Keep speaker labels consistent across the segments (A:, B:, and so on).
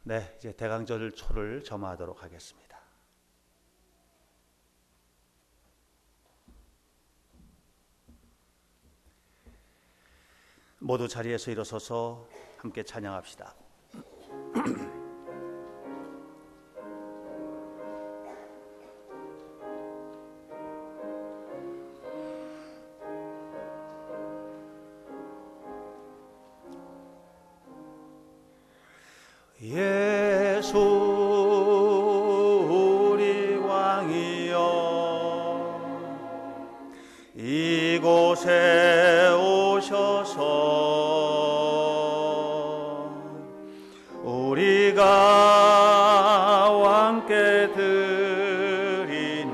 A: 네, 이제 대강절 초를 점하도록 하겠습니다. 모두 자리에서 일어서서 함께 찬양합시다. 예수 우리 왕이여, 이곳에 오셔서 우리가 왕께 드리는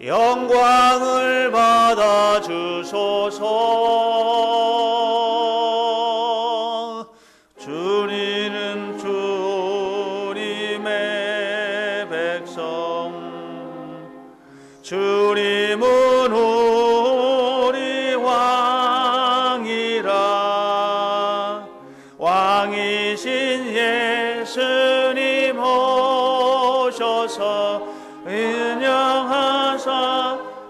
A: 영광을 받아 주소서. 주님은 주님의 백성, 주님은 우리 왕이라. 왕이신 예수님 오셔서 운영하사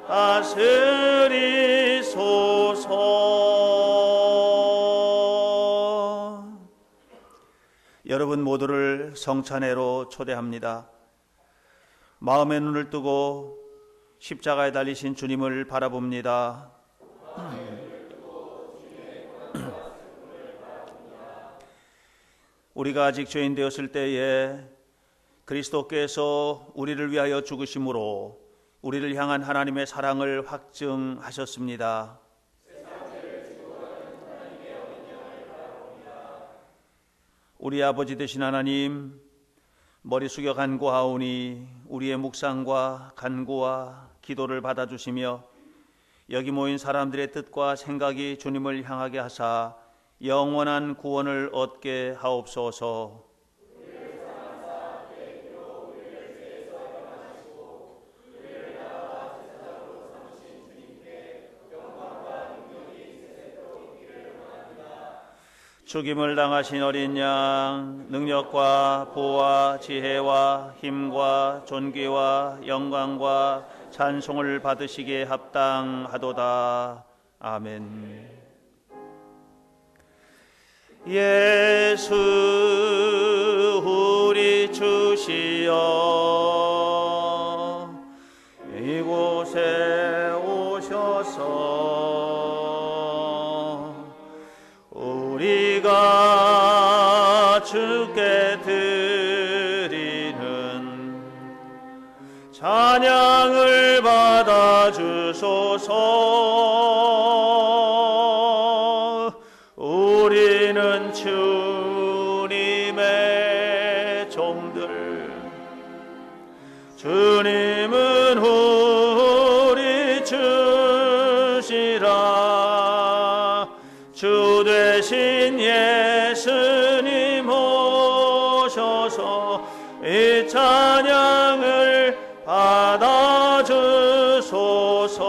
A: 다스리소서. 여러분 모두를 성찬회로 초대합니다. 마음의 눈을 뜨고 십자가에 달리신 주님을 바라봅니다. 우리가 아직 죄인 되었을 때에 그리스도께서 우리를 위하여 죽으심으로 우리를 향한 하나님의 사랑을 확증하셨습니다. 우리 아버지 되신 하나님, 머리 숙여 간구하오니 우리의 묵상과 간구와 기도를 받아주시며 여기 모인 사람들의 뜻과 생각이 주님을 향하게 하사 영원한 구원을 얻게 하옵소서. 죽임을 당하신 어린 양, 능력과 보와 지혜와 힘과 존귀와 영광과 찬송을 받으시기에 합당하도다. 아멘. 예수 우리 주시여, 이곳에 오셔서 우리가 주께 드리는 찬양을 받아 주소서. 우리는 주님의 종들, 주님은 우리 주시라. 주 되신 예수님 오셔서 이 찬양을 받아 주소서.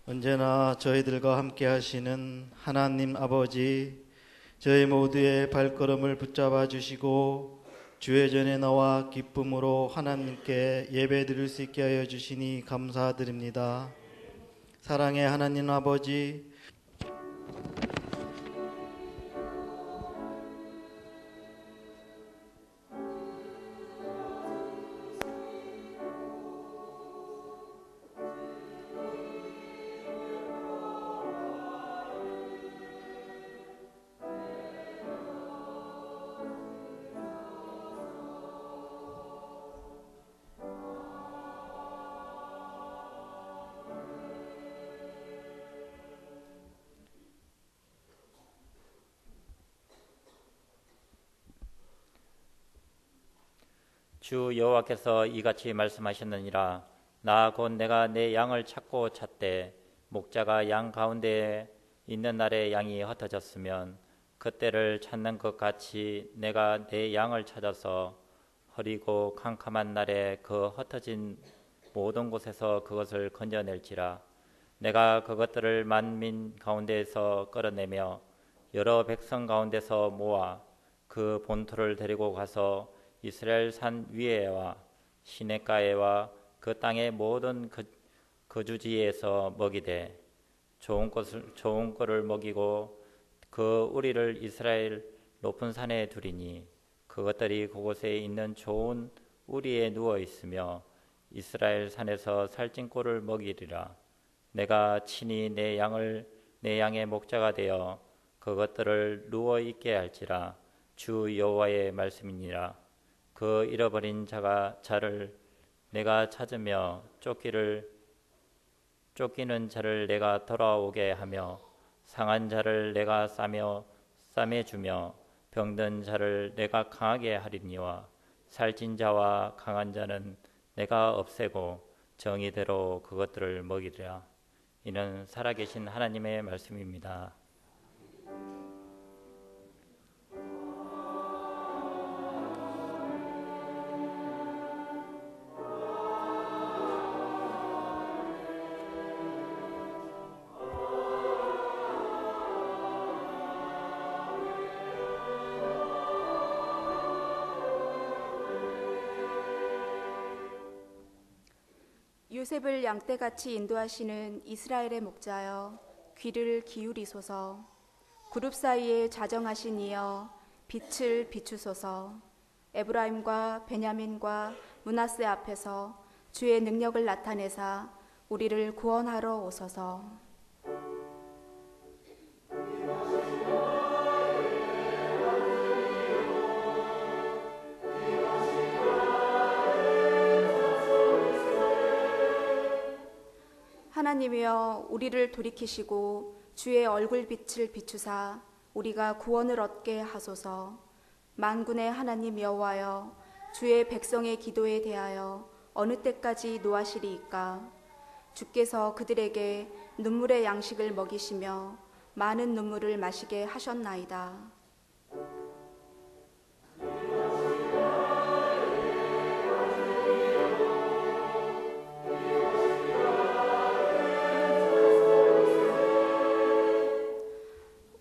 B: 언제나 저희들과 함께 하시는 하나님 아버지, 저희 모두의 발걸음을 붙잡아 주시고 주의 전에 나와 기쁨으로 하나님께 예배 드릴 수 있게 하여 주시니 감사드립니다. 사랑의 하나님 아버지,
C: 주 여호와께서 이같이 말씀하셨느니라. 나 곧 내가 내 양을 찾고 찾되 목자가 양 가운데에 있는 날에 양이 흩어졌으면 그때를 찾는 것 같이 내가 내 양을 찾아서 허리고 캄캄한 날에 그 흩어진 모든 곳에서 그것을 건져낼지라. 내가 그것들을 만민 가운데에서 끌어내며 여러 백성 가운데서 모아 그 본토를 데리고 가서 이스라엘 산 위에와 시냇가에와 그 땅의 모든 거주지에서 먹이되 좋은 것을 먹이고 그 우리를 이스라엘 높은 산에 두리니 그것들이 그곳에 있는 좋은 우리에 누워 있으며 이스라엘 산에서 살찐 꼴을 먹이리라. 내가 친히 내 양의 목자가 되어 그것들을 누워 있게 할지라. 주 여호와의 말씀이니라. 그 잃어버린 자를 내가 찾으며 쫓기는 자를 내가 돌아오게 하며 상한 자를 내가 싸매주며 병든 자를 내가 강하게 하리니와 살찐 자와 강한 자는 내가 없애고 정의대로 그것들을 먹이리라. 이는 살아계신 하나님의 말씀입니다.
D: 요셉을 양떼같이 인도하시는 이스라엘의 목자여 귀를 기울이소서. 그룹 사이에 자정하신 이여 빛을 비추소서. 에브라임과 베냐민과 므낫세 앞에서 주의 능력을 나타내사 우리를 구원하러 오소서. 하나님이여 우리를 돌이키시고 주의 얼굴빛을 비추사 우리가 구원을 얻게 하소서. 만군의 하나님 여호와여 주의 백성의 기도에 대하여 어느 때까지 노하시리이까. 주께서 그들에게 눈물의 양식을 먹이시며 많은 눈물을 마시게 하셨나이다.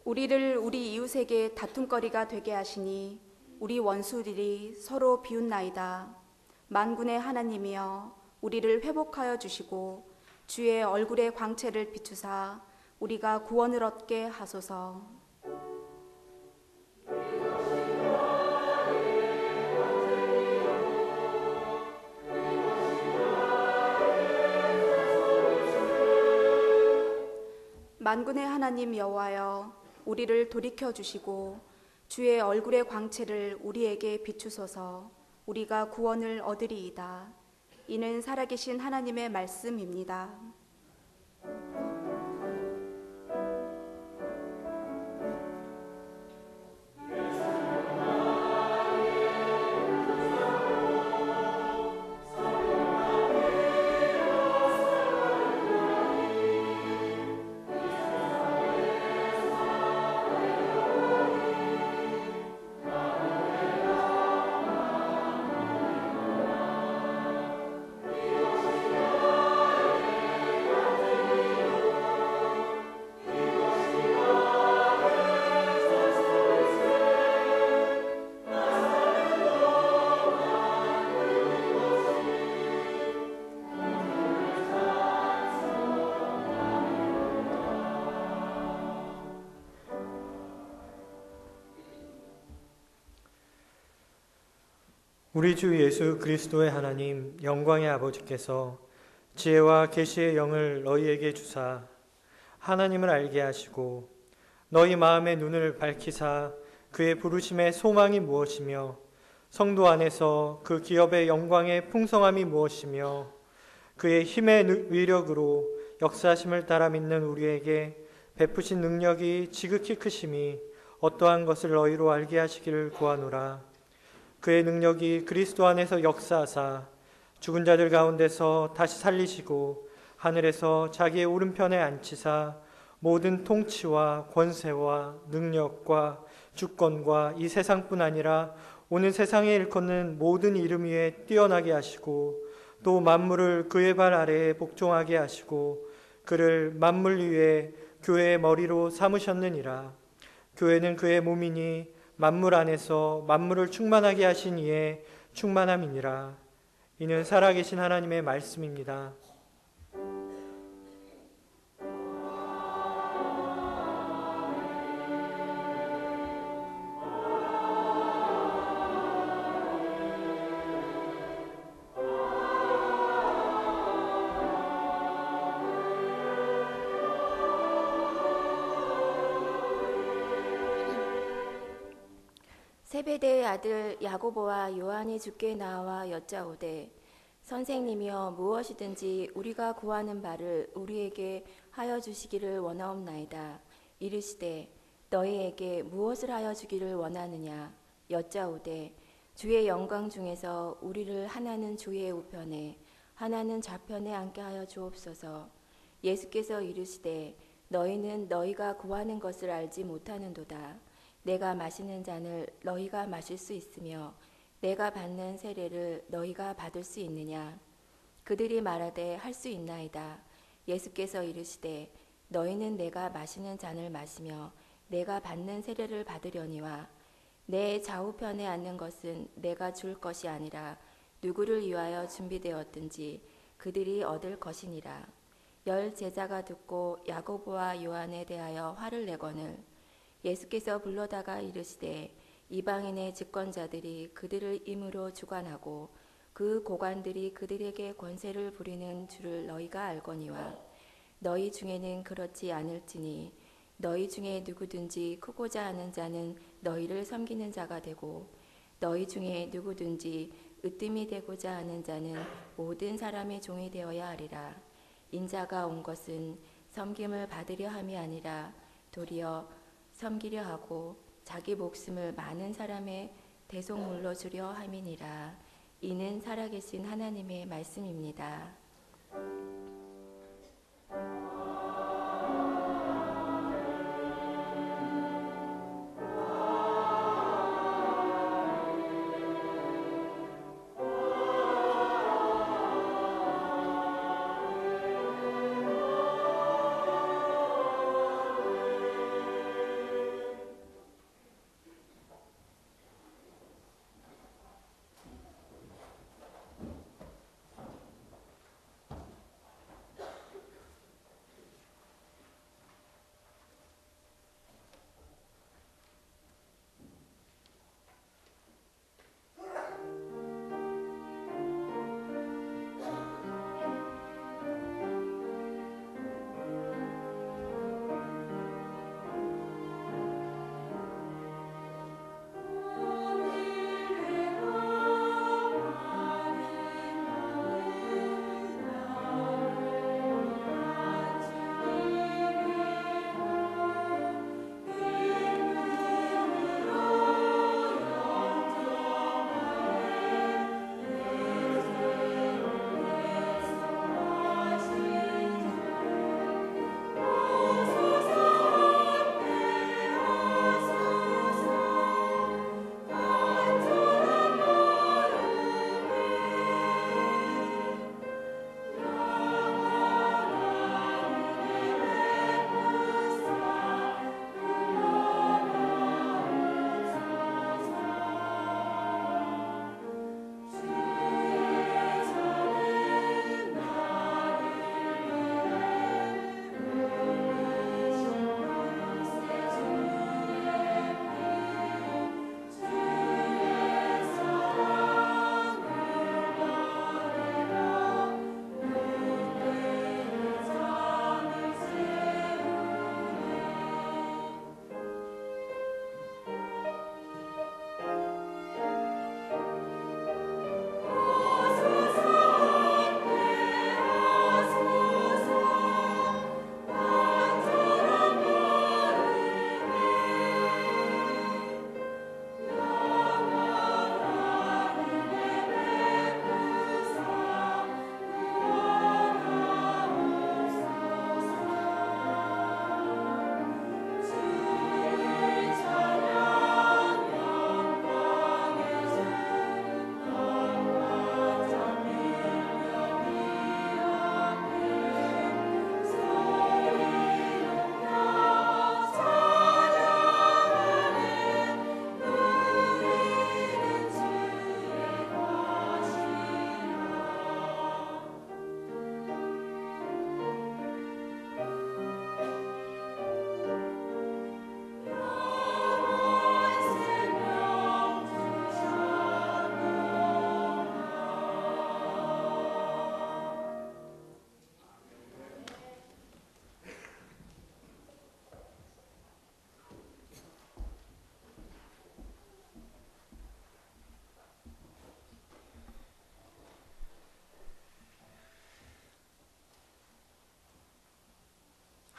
D: 우리를 우리 이웃에게 다툼거리가 되게 하시니 우리 원수들이 서로 비웃나이다. 만군의 하나님이여 우리를 회복하여 주시고 주의 얼굴의 광채를 비추사 우리가 구원을 얻게 하소서. 만군의 하나님 여호와여 우리를 돌이켜 주시고 주의 얼굴의 광채를 우리에게 비추소서. 우리가 구원을 얻으리이다. 이는 살아계신 하나님의 말씀입니다.
E: 우리 주 예수 그리스도의 하나님 영광의 아버지께서 지혜와 계시의 영을 너희에게 주사 하나님을 알게 하시고 너희 마음의 눈을 밝히사 그의 부르심의 소망이 무엇이며 성도 안에서 그 기업의 영광의 풍성함이 무엇이며 그의 힘의 위력으로 역사하심을 따라 믿는 우리에게 베푸신 능력이 지극히 크심이 어떠한 것을 너희로 알게 하시기를 구하노라. 그의 능력이 그리스도 안에서 역사하사 죽은 자들 가운데서 다시 살리시고 하늘에서 자기의 오른편에 앉히사 모든 통치와 권세와 능력과 주권과 이 세상뿐 아니라 오는 세상에 일컫는 모든 이름 위에 뛰어나게 하시고 또 만물을 그의 발 아래에 복종하게 하시고 그를 만물 위에 교회의 머리로 삼으셨느니라. 교회는 그의 몸이니 만물 안에서 만물을 충만하게 하신 이의 충만함이니라. 이는 살아계신 하나님의 말씀입니다.
F: 세베대의 아들 야고보와 요한이 주께 나와 여짜오되 선생님이여 무엇이든지 우리가 구하는 바를 우리에게 하여 주시기를 원하옵나이다. 이르시되 너희에게 무엇을 하여 주기를 원하느냐 여짜오되 주의 영광 중에서 우리를 하나는 주의 우편에 하나는 좌편에 앉게 하여 주옵소서. 예수께서 이르시되 너희는 너희가 구하는 것을 알지 못하는도다. 내가 마시는 잔을 너희가 마실 수 있으며 내가 받는 세례를 너희가 받을 수 있느냐. 그들이 말하되 할 수 있나이다. 예수께서 이르시되 너희는 내가 마시는 잔을 마시며 내가 받는 세례를 받으려니와 내 좌우편에 앉는 것은 내가 줄 것이 아니라 누구를 위하여 준비되었든지 그들이 얻을 것이니라. 10 제자가 듣고 야고보와 요한에 대하여 화를 내거늘 예수께서 불러다가 이르시되 이방인의 집권자들이 그들을 임으로 주관하고 그 고관들이 그들에게 권세를 부리는 줄을 너희가 알거니와 너희 중에는 그렇지 않을지니 너희 중에 누구든지 크고자 하는 자는 너희를 섬기는 자가 되고 너희 중에 누구든지 으뜸이 되고자 하는 자는 모든 사람의 종이 되어야 하리라. 인자가 온 것은 섬김을 받으려 함이 아니라 도리어 섬기려 하고 자기 목숨을 많은 사람의 대속물로 주려 함이니라. 이는 살아계신 하나님의 말씀입니다.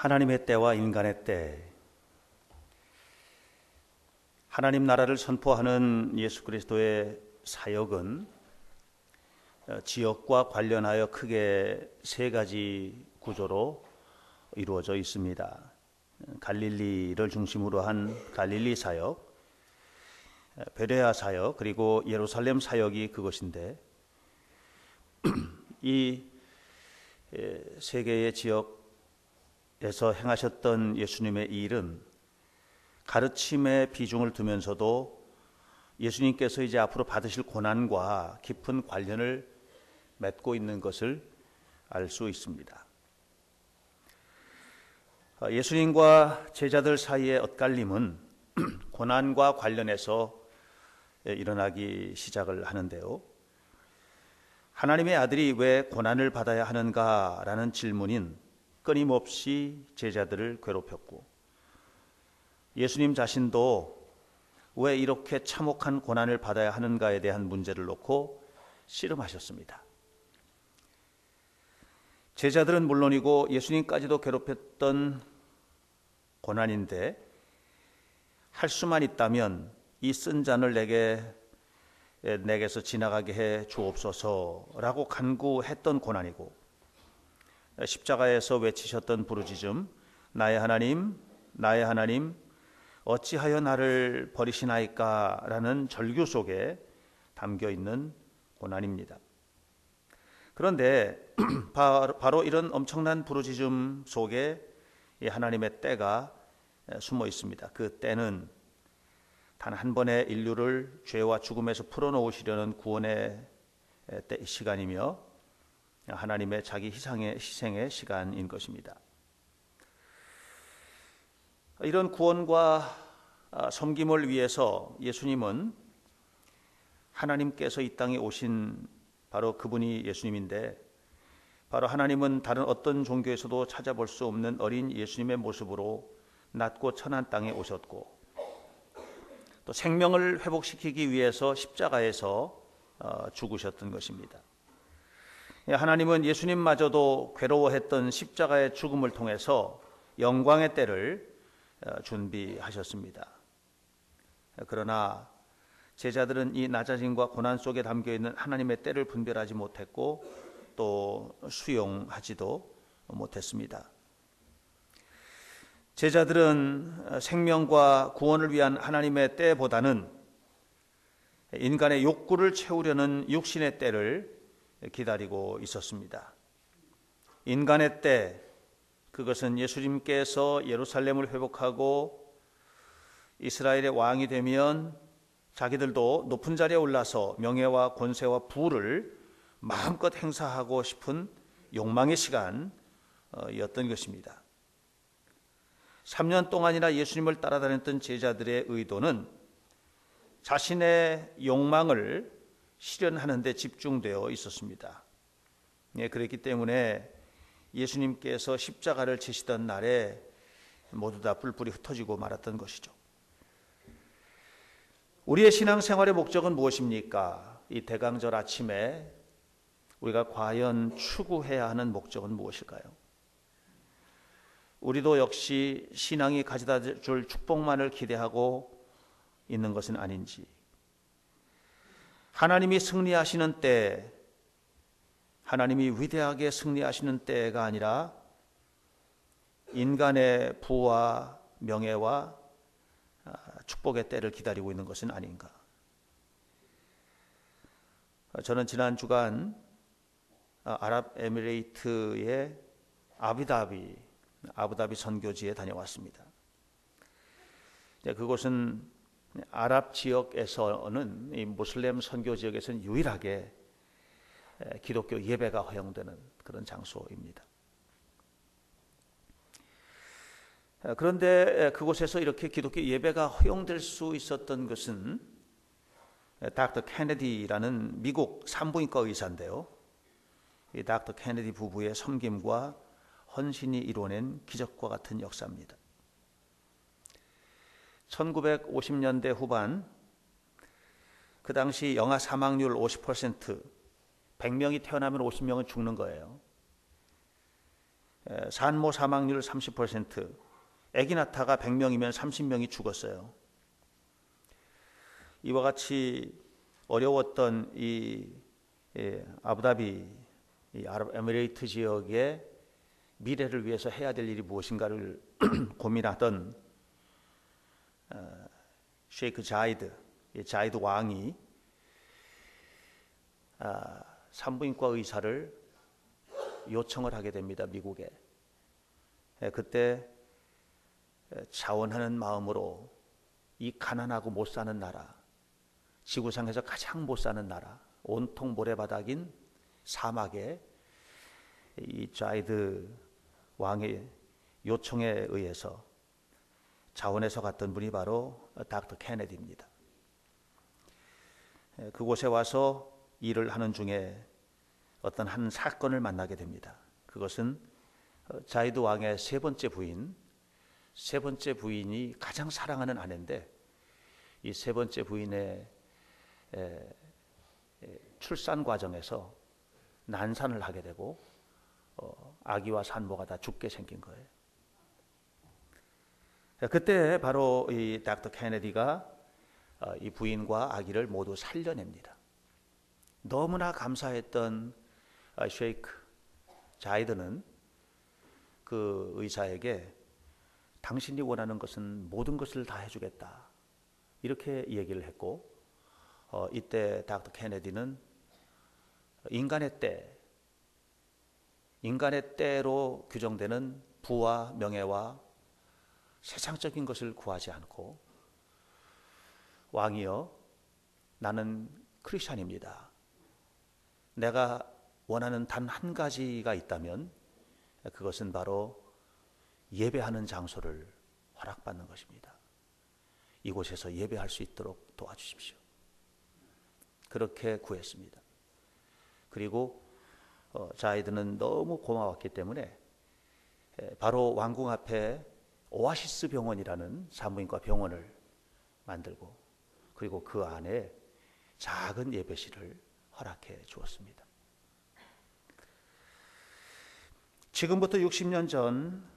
A: 하나님의 때와 인간의 때, 하나님 나라를 선포하는 예수 그리스도의 사역은 지역과 관련하여 크게 세 가지 구조로 이루어져 있습니다. 갈릴리를 중심으로 한 갈릴리 사역, 베레아 사역, 그리고 예루살렘 사역이 그것인데, 이 세 개의 지역에서 행하셨던 예수님의 일은 가르침에 비중을 두면서도 예수님께서 이제 앞으로 받으실 고난과 깊은 관련을 맺고 있는 것을 알 수 있습니다. 예수님과 제자들 사이의 엇갈림은 고난과 관련해서 일어나기 시작을 하는데요. 하나님의 아들이 왜 고난을 받아야 하는가라는 질문인 끊임없이 제자들을 괴롭혔고, 예수님 자신도 왜 이렇게 참혹한 고난을 받아야 하는가에 대한 문제를 놓고 씨름하셨습니다. 제자들은 물론이고 예수님까지도 괴롭혔던 고난인데, 할 수만 있다면 이 쓴 잔을 내게서 지나가게 해 주옵소서라고 간구했던 고난이고, 십자가에서 외치셨던 부르짖음, 나의 하나님, 나의 하나님, 어찌하여 나를 버리시나이까 라는 절규 속에 담겨 있는 고난입니다. 그런데 바로 이런 엄청난 부르짖음 속에 하나님의 때가 숨어 있습니다. 그 때는 단 한 번의 인류를 죄와 죽음에서 풀어놓으시려는 구원의 시간이며 하나님의 자기 희생의 시간인 것입니다. 이런 구원과 섬김을 위해서 예수님은 하나님께서 이 땅에 오신 바로 그분이 예수님인데, 바로 하나님은 다른 어떤 종교에서도 찾아볼 수 없는 어린 예수님의 모습으로 낮고 천한 땅에 오셨고, 또 생명을 회복시키기 위해서 십자가에서 죽으셨던 것입니다. 하나님은 예수님마저도 괴로워했던 십자가의 죽음을 통해서 영광의 때를 준비하셨습니다. 그러나 제자들은 이 낮아짐과 고난 속에 담겨있는 하나님의 때를 분별하지 못했고 또 수용하지도 못했습니다. 제자들은 생명과 구원을 위한 하나님의 때보다는 인간의 욕구를 채우려는 육신의 때를 기다리고 있었습니다. 인간의 때, 그것은 예수님께서 예루살렘을 회복하고 이스라엘의 왕이 되면 자기들도 높은 자리에 올라서 명예와 권세와 부를 마음껏 행사하고 싶은 욕망의 시간이었던 것입니다. 3년 동안이나 예수님을 따라다녔던 제자들의 의도는 자신의 욕망을 실현하는 데 집중되어 있었습니다. 그랬기 때문에 예수님께서 십자가를 지시던 날에 모두 다 뿔뿔이 흩어지고 말았던 것이죠. 우리의 신앙생활의 목적은 무엇입니까? 이 대강절 아침에 우리가 과연 추구해야 하는 목적은 무엇일까요? 우리도 역시 신앙이 가져다 줄 축복만을 기대하고 있는 것은 아닌지, 하나님이 승리하시는 때, 하나님이 위대하게 승리하시는 때가 아니라 인간의 부와 명예와 축복의 때를 기다리고 있는 것은 아닌가. 저는 지난 주간 아랍에미레이트의 아부다비 선교지에 다녀왔습니다. 그곳은 아랍 지역에서는, 이 무슬림 선교 지역에서는 유일하게 기독교 예배가 허용되는 그런 장소입니다. 그런데 그곳에서 이렇게 기독교 예배가 허용될 수 있었던 것은 닥터 케네디라는 미국 산부인과 의사인데요. 이 닥터 케네디 부부의 섬김과 헌신이 이뤄낸 기적과 같은 역사입니다. 1950년대 후반, 그 당시 영아 사망률 50%, 100명이 태어나면 50명은 죽는 거예요. 산모 사망률 30%, 아기 낳다가 100명이면 30명이 죽었어요. 이와 같이 어려웠던 이 아부다비, 이 아랍에미레이트 지역의 미래를 위해서 해야 될 일이 무엇인가를 고민하던 셰이크 자이드 왕이 산부인과 의사를 요청을 하게 됩니다. 미국에. 그때 자원하는 마음으로 이 가난하고 못 사는 나라, 지구상에서 가장 못 사는 나라, 온통 모래바닥인 사막에 이 자이드 왕의 요청에 의해서 자원해서 갔던 분이 바로 닥터 케네디입니다. 그곳에 와서 일을 하는 중에 어떤 한 사건을 만나게 됩니다. 그것은 자이드 왕의 세 번째 부인이 가장 사랑하는 아내인데, 이 세 번째 부인의 출산 과정에서 난산을 하게 되고 아기와 산모가 다 죽게 생긴 거예요. 그때 바로 이 닥터 케네디가 이 부인과 아기를 모두 살려냅니다. 너무나 감사했던 셰이크 자이드는 그 의사에게 당신이 원하는 것은 모든 것을 다 해주겠다, 이렇게 얘기를 했고, 이때 닥터 케네디는 인간의 때로 규정되는 부와 명예와 세상적인 것을 구하지 않고, 왕이여, 나는 크리스찬입니다. 내가 원하는 단 한 가지가 있다면 그것은 바로 예배하는 장소를 허락받는 것입니다. 이곳에서 예배할 수 있도록 도와주십시오. 그렇게 구했습니다. 그리고 자이드는 너무 고마웠기 때문에 바로 왕궁 앞에 오아시스 병원이라는 산부인과 병원을 만들고, 그리고 그 안에 작은 예배실을 허락해 주었습니다. 지금부터 60년 전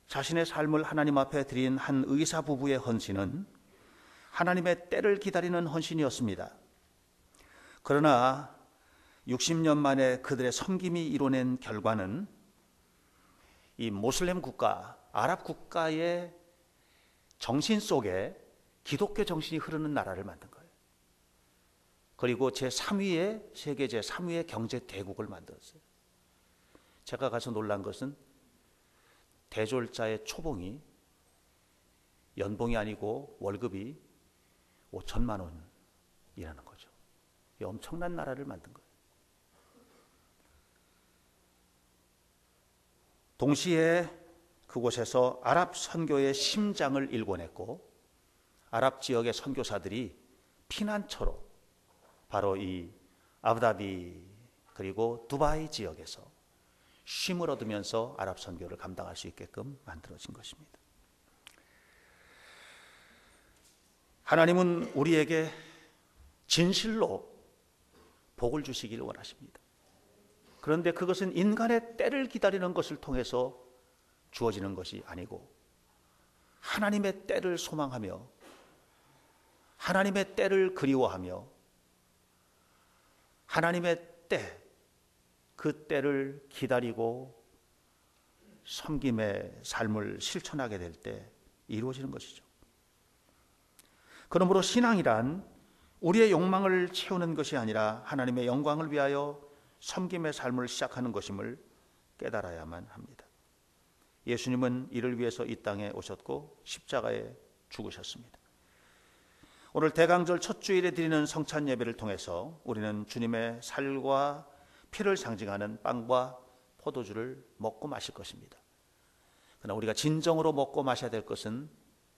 A: 자신의 삶을 하나님 앞에 드린 한 의사 부부의 헌신은 하나님의 때를 기다리는 헌신이었습니다. 그러나 60년 만에 그들의 섬김이 이뤄낸 결과는 이 모슬렘 국가, 아랍 국가의 정신 속에 기독교 정신이 흐르는 나라를 만든 거예요. 그리고 세계 제3위의 경제 대국을 만들었어요. 제가 가서 놀란 것은 대졸자의 초봉이, 연봉이 아니고 월급이 5천만 원이라는 거죠. 이 엄청난 나라를 만든 거예요. 동시에 그곳에서 아랍 선교의 심장을 일궈냈고, 아랍 지역의 선교사들이 피난처로 바로 이 아부다비 그리고 두바이 지역에서 쉼을 얻으면서 아랍 선교를 감당할 수 있게끔 만들어진 것입니다. 하나님은 우리에게 진실로 복을 주시기를 원하십니다. 그런데 그것은 인간의 때를 기다리는 것을 통해서 주어지는 것이 아니고, 하나님의 때를 소망하며 하나님의 때를 그리워하며 하나님의 때, 그 때를 기다리고 섬김의 삶을 실천하게 될 때 이루어지는 것이죠. 그러므로 신앙이란 우리의 욕망을 채우는 것이 아니라 하나님의 영광을 위하여 섬김의 삶을 시작하는 것임을 깨달아야만 합니다. 예수님은 이를 위해서 이 땅에 오셨고 십자가에 죽으셨습니다. 오늘 대강절 첫 주일에 드리는 성찬 예배를 통해서 우리는 주님의 살과 피를 상징하는 빵과 포도주를 먹고 마실 것입니다. 그러나 우리가 진정으로 먹고 마셔야 될 것은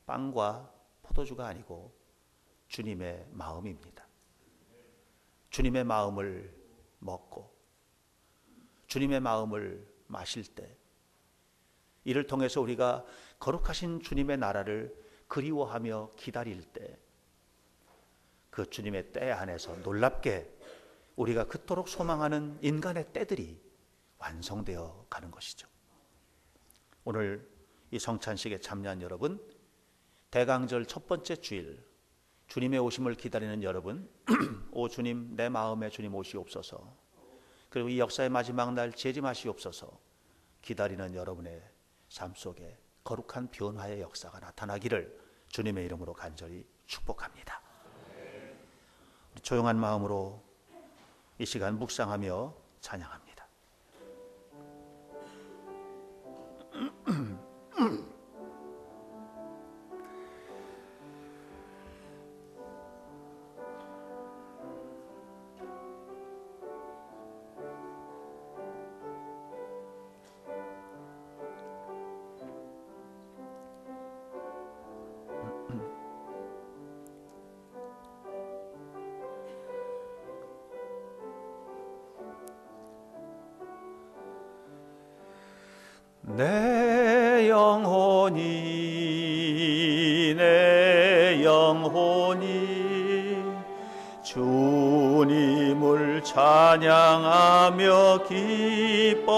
A: 빵과 포도주가 아니고 주님의 마음입니다. 주님의 마음을 먹고 주님의 마음을 마실 때, 이를 통해서 우리가 거룩하신 주님의 나라를 그리워하며 기다릴 때, 그 주님의 때 안에서 놀랍게 우리가 그토록 소망하는 인간의 때들이 완성되어 가는 것이죠. 오늘 이 성찬식에 참여한 여러분, 대강절 첫 번째 주일 주님의 오심을 기다리는 여러분, 오 주님, 내 마음에 주님 오시옵소서. 그리고 이 역사의 마지막 날 재림하시옵소서. 기다리는 여러분의 삶 속에 거룩한 변화의 역사가 나타나기를 주님의 이름으로 간절히 축복합니다. 조용한 마음으로 이 시간 묵상하며 찬양합니다. 내 영혼이 주님을 찬양하며 기뻐합니다.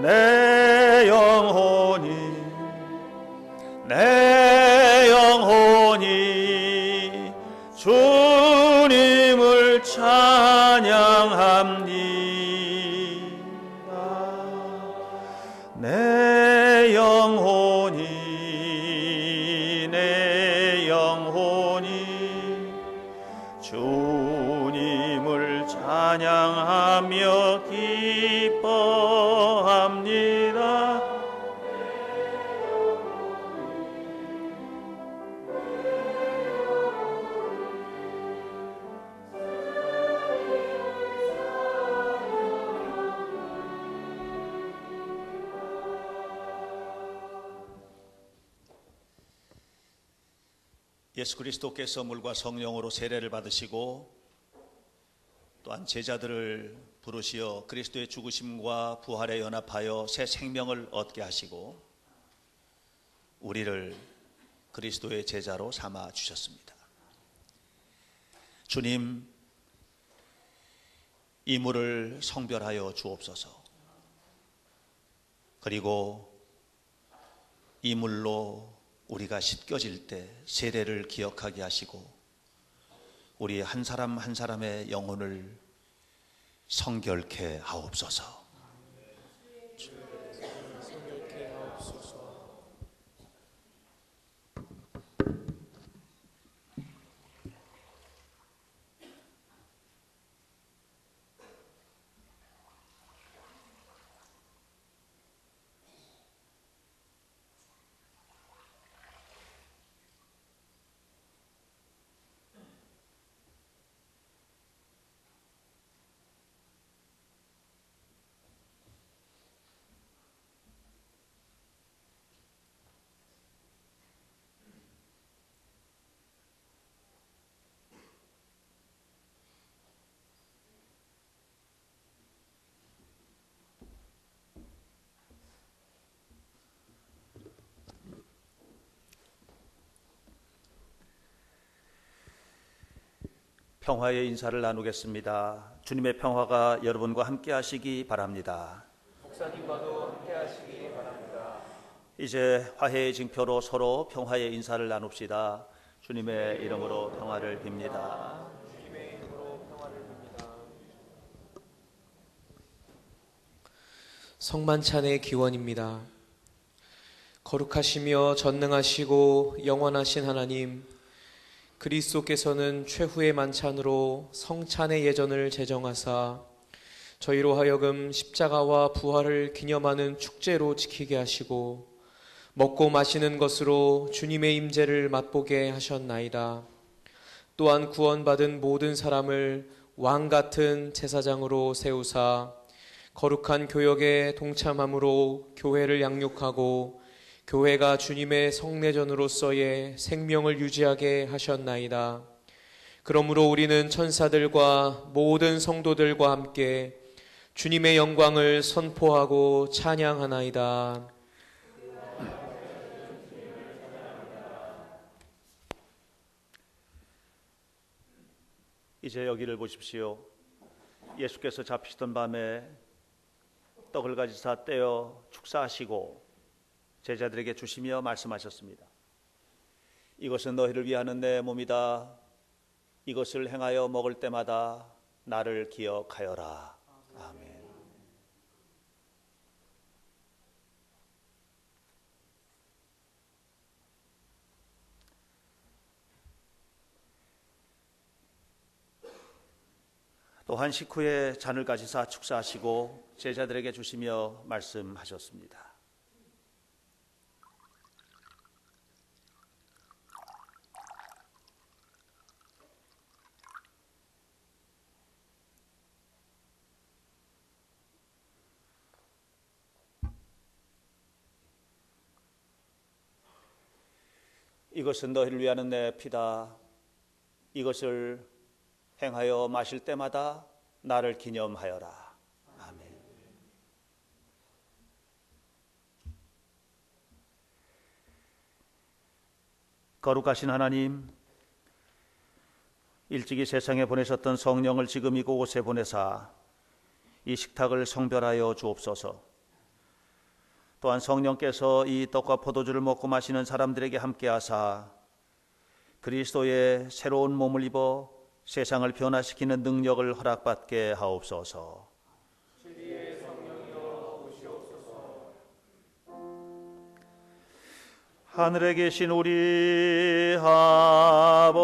A: 내 영혼이 주님을 찬양합니다. 내 영혼이 주님을 찬양하며 기뻐합니다. 예수 그리스도께서 물과 성령으로 세례를 받으시고 또한 제자들을 부르시어 그리스도의 죽으심과 부활에 연합하여 새 생명을 얻게 하시고 우리를 그리스도의 제자로 삼아 주셨습니다. 주님, 이 물을 성별하여 주옵소서. 그리고 이 물로 우리가 씻겨질 때 세례를 기억하게 하시고 우리 한 사람 한 사람의 영혼을 성결케 하옵소서. 평화의 인사를 나누겠습니다. 주님의 평화가 여러분과 함께 하시기 바랍니다.
E: 목사님과도 함께 하시기 바랍니다.
A: 이제 화해의 징표로 서로 평화의 인사를 나눕시다. 주님의 이름으로 평화를 빕니다.
E: 주님의 이름으로 평화를 빕니다.
G: 성만찬의 기원입니다. 거룩하시며 전능하시고 영원하신 하나님, 그리스도께서는 최후의 만찬으로 성찬의 예전을 제정하사 저희로 하여금 십자가와 부활을 기념하는 축제로 지키게 하시고 먹고 마시는 것으로 주님의 임재를 맛보게 하셨나이다. 또한 구원받은 모든 사람을 왕 같은 제사장으로 세우사 거룩한 교역에 동참함으로 교회를 양육하고 교회가 주님의 성례전으로서의 생명을 유지하게 하셨나이다. 그러므로 우리는 천사들과 모든 성도들과 함께 주님의 영광을 선포하고 찬양하나이다.
A: 이제 여기를 보십시오. 예수께서 잡히시던 밤에 떡을 가지사 떼어 축사하시고 제자들에게 주시며 말씀하셨습니다. 이것은 너희를 위하는 내 몸이다. 이것을 행하여 먹을 때마다 나를 기억하여라. 아멘. 또한 식후에 잔을 가지사 축사하시고 제자들에게 주시며 말씀하셨습니다. 이것은 너희를 위하는 내 피다. 이것을 행하여 마실 때마다 나를 기념하여라. 아멘. 거룩하신 하나님, 일찍이 세상에 보내셨던 성령을 지금 이곳에 보내사 이 식탁을 성별하여 주옵소서. 또한 성령께서 이 떡과 포도주를 먹고 마시는 사람들에게 함께하사 그리스도의 새로운 몸을 입어 세상을 변화시키는 능력을 허락받게 하옵소서. 하늘에 계신 우리 아버지,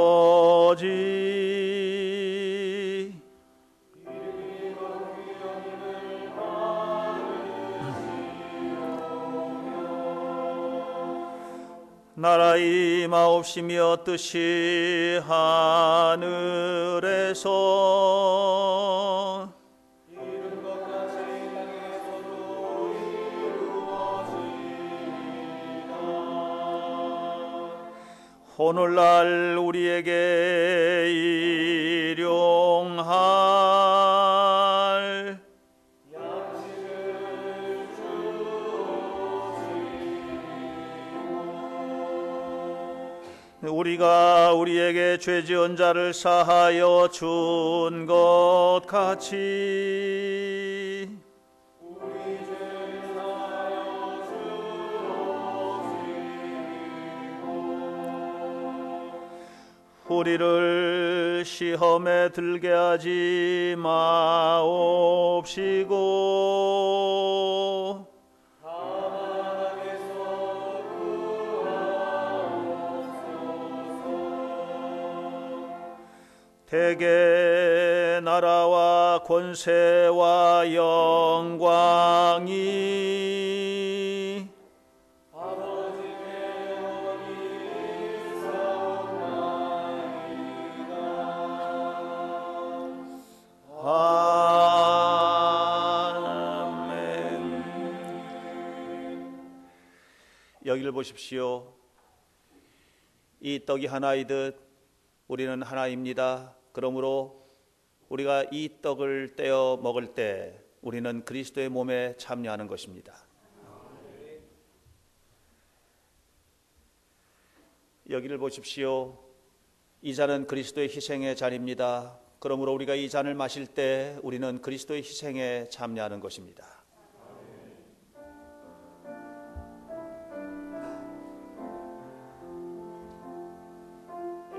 A: 나라 임하옵시며 뜻이 하늘에서 이룬 것 같이 땅에서도 이루어지리이다. 오늘날 우리에게 일용할 우리가 우리에게 죄 지은 자를 사하여 준 것 같이 우리 죄를 사하여 주옵시고 우리를 시험에 들게 하지 마옵시고 대개 나라와 권세와 영광이 아버지께 영원히 있사옵나이다. 아멘. 여기를 보십시오. 이 떡이 하나이듯 우리는 하나입니다. 그러므로 우리가 이 떡을 떼어 먹을 때 우리는 그리스도의 몸에 참여하는 것입니다. 여기를 보십시오. 이 잔은 그리스도의 희생의 잔입니다. 그러므로 우리가 이 잔을 마실 때 우리는 그리스도의 희생에 참여하는 것입니다.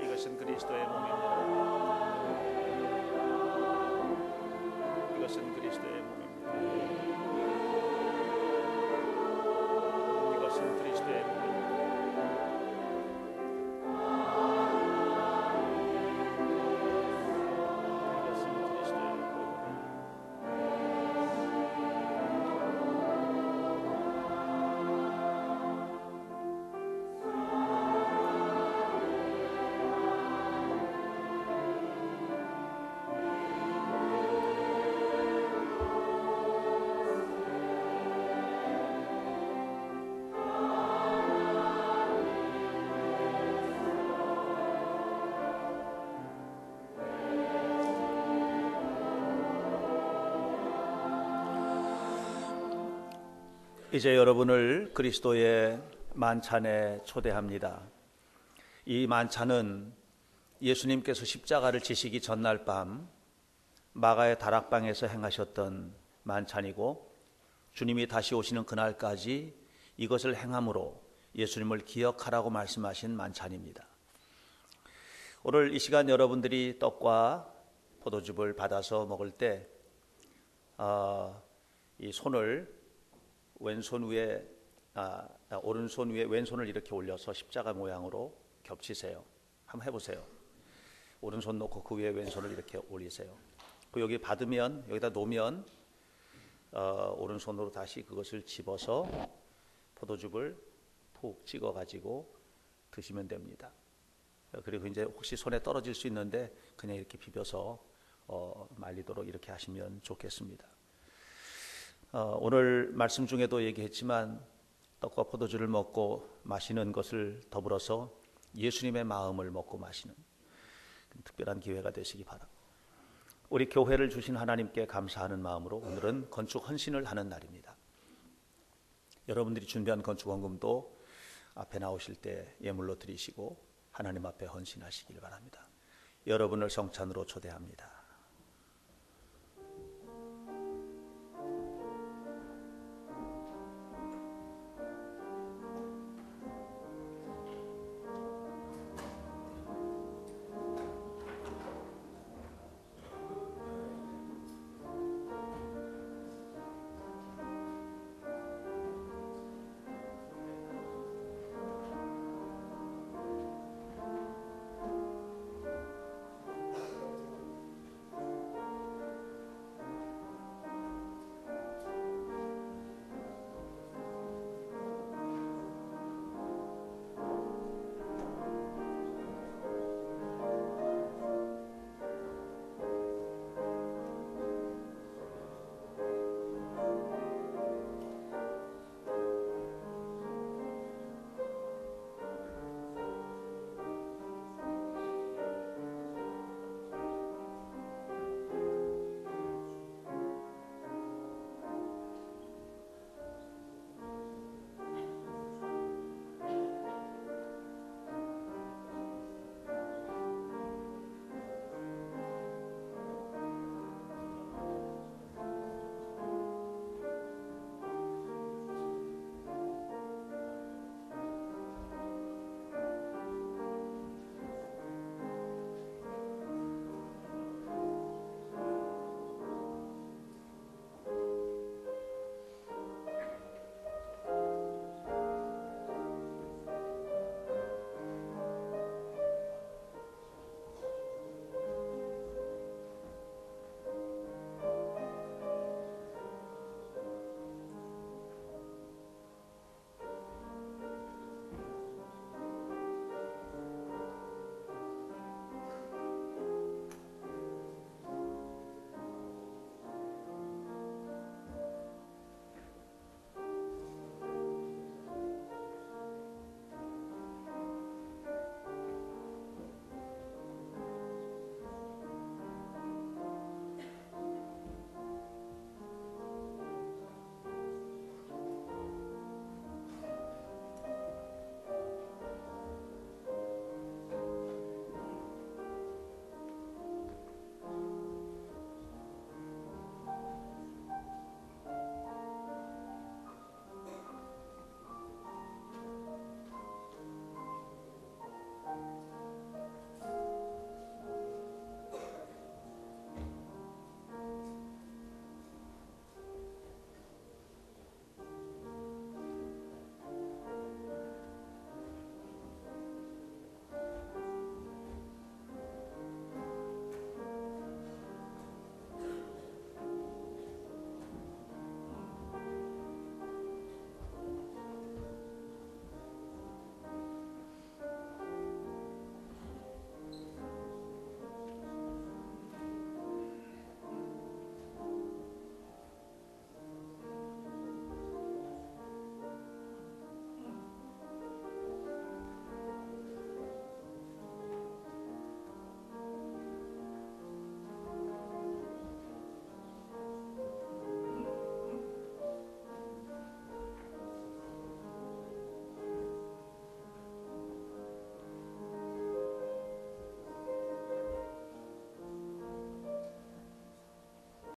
A: 이것은 그리스도의 몸입니다. 이것은 그리스도의 몸입니다. 이것은 그리스도의 몸입니다. 이제 여러분을 그리스도의 만찬에 초대합니다. 이 만찬은 예수님께서 십자가를 지시기 전날 밤 마가의 다락방에서 행하셨던 만찬이고 주님이 다시 오시는 그날까지 이것을 행함으로 예수님을 기억하라고 말씀하신 만찬입니다. 오늘 이 시간 여러분들이 떡과 포도즙을 받아서 먹을 때 이 손을 왼손 위에 오른손 위에 왼손을 이렇게 올려서 십자가 모양으로 겹치세요. 한번 해보세요. 오른손 놓고 그 위에 왼손을 이렇게 올리세요. 그 여기 받으면 여기다 놓으면 오른손으로 다시 그것을 집어서 포도즙을 푹 찍어 가지고 드시면 됩니다. 그리고 이제 혹시 손에 떨어질 수 있는데 그냥 이렇게 비벼서 말리도록 이렇게 하시면 좋겠습니다. 오늘 말씀 중에도 얘기했지만 떡과 포도주를 먹고 마시는 것을 더불어서 예수님의 마음을 먹고 마시는 특별한 기회가 되시기 바랍니다. 우리 교회를 주신 하나님께 감사하는 마음으로 오늘은 건축 헌신을 하는 날입니다. 여러분들이 준비한 건축 헌금도 앞에 나오실 때 예물로 드리시고 하나님 앞에 헌신하시길 바랍니다. 여러분을 성찬으로 초대합니다.